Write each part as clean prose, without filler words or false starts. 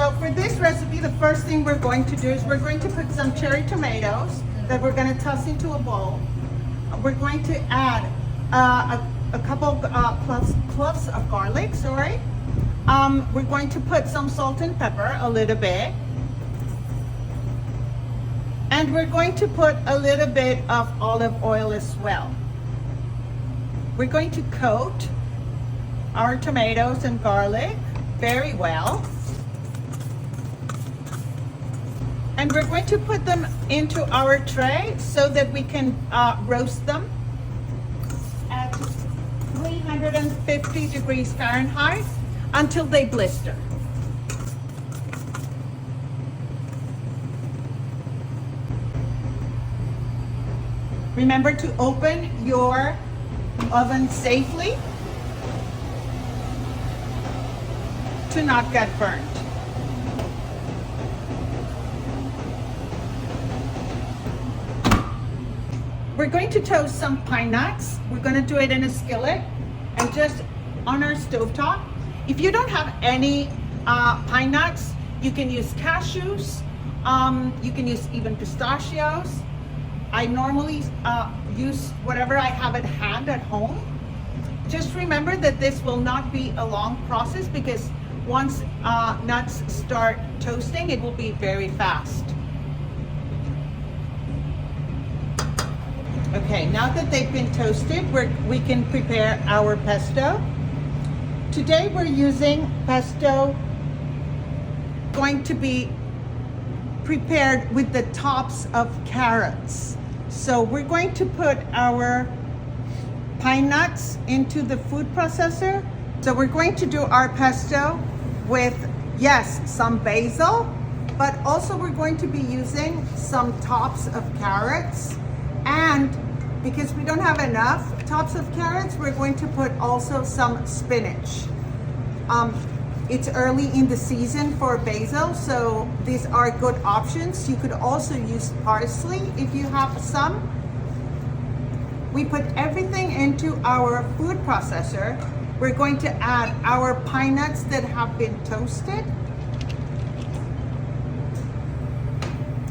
So for this recipe, the first thing we're going to do is we're going to put some cherry tomatoes that we're going to toss into a bowl. We're going to add a couple cloves of garlic, sorry. We're going to put some salt and pepper, a little bit. And we're going to put a little bit of olive oil as well. We're going to coat our tomatoes and garlic very well. And we're going to put them into our tray so that we can roast them at 350 degrees Fahrenheit until they blister. Remember to open your oven safely to not get burnt. We're going to toast some pine nuts. We're going to do it in a skillet and just on our stovetop. If you don't have any pine nuts, you can use cashews. You can use even pistachios. I normally use whatever I have at hand at home. Just remember that this will not be a long process because once nuts start toasting, it will be very fast. Okay, now that they've been toasted, we can prepare our pesto. Today we're using pesto going to be prepared with the tops of carrots. So we're going to put our pine nuts into the food processor. So we're going to do our pesto with, yes, some basil, but also we're going to be using some tops of carrots. And because we don't have enough tops of carrots, we're going to put also some spinach. It's early in the season for basil, so these are good options. You could also use parsley if you have some. We put everything into our food processor. We're going to add our pine nuts that have been toasted,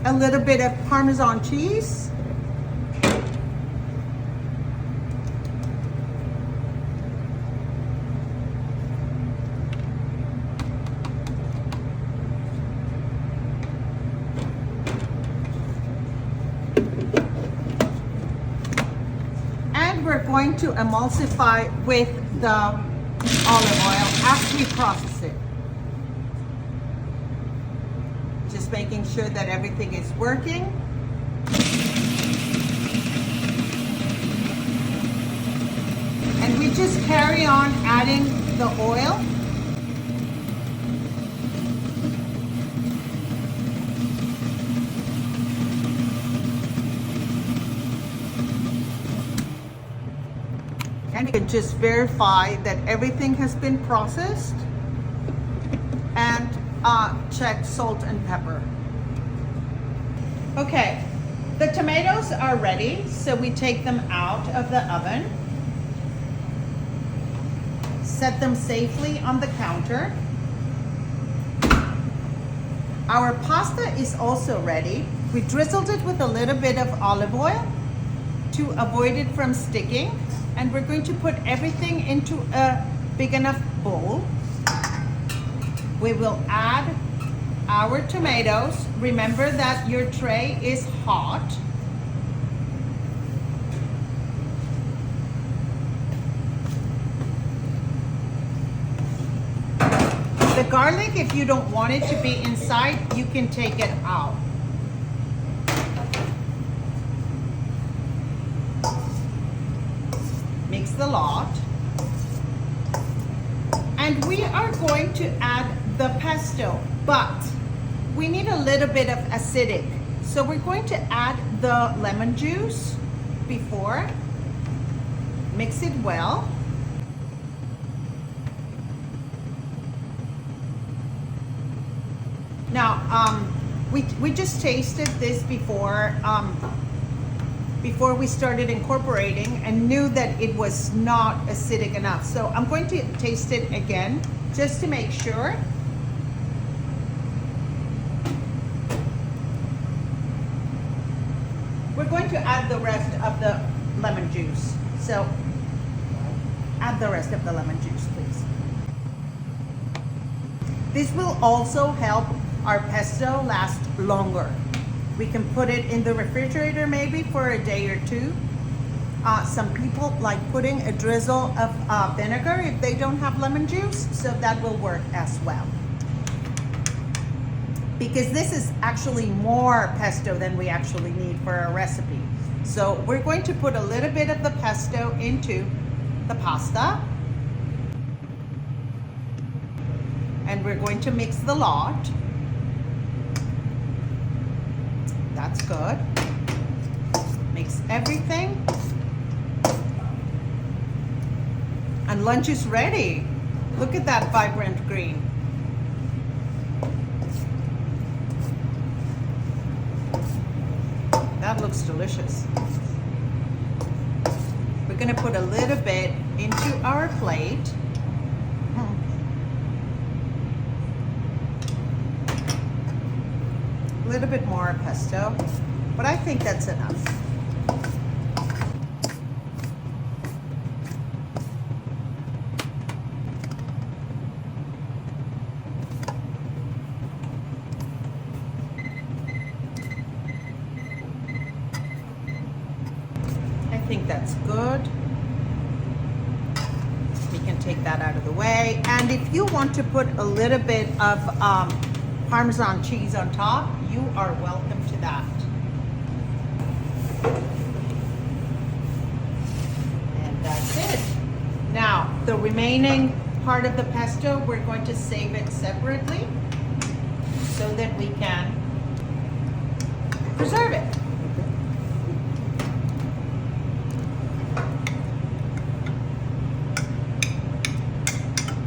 a little bit of Parmesan cheese, we're going to emulsify with the olive oil after we process it. Just making sure that everything is working. And we just carry on adding the oil. And you can just verify that everything has been processed and check salt and pepper. Okay, the tomatoes are ready, so we take them out of the oven, set them safely on the counter. Our pasta is also ready. We drizzled it with a little bit of olive oil to avoid it from sticking. And we're going to put everything into a big enough bowl. We will add our tomatoes. Remember that your tray is hot. The garlic, if you don't want it to be inside, you can take it out. Mix the lot. And we are going to add the pesto, but we need a little bit of acidic. So we're going to add the lemon juice before. Mix it well. Now, we just tasted this before we started incorporating and knew that it was not acidic enough. So I'm going to taste it again just to make sure. going to add the rest of the lemon juice. So add the rest of the lemon juice, please. This will also help our pesto last longer. We can put it in the refrigerator maybe for a day or two. Some people like putting a drizzle of vinegar if they don't have lemon juice, so that will work as well. Because this is actually more pesto than we actually need for our recipe. So we're going to put a little bit of the pesto into the pasta. And we're going to mix the lot. That's good. Mix everything. And lunch is ready. Look at that vibrant green. That looks delicious. We're gonna put a little bit into our plate. A little bit more pesto, but I think that's enough. I think that's good. We can take that out of the way. And if you want to put a little bit of Parmesan cheese on top, you are welcome to that. And that's it. Now, the remaining part of the pesto, we're going to save it separately so that we can preserve it.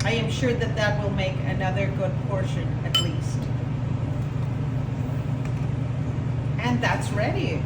I am sure that that will make another good portion at least. And that's ready.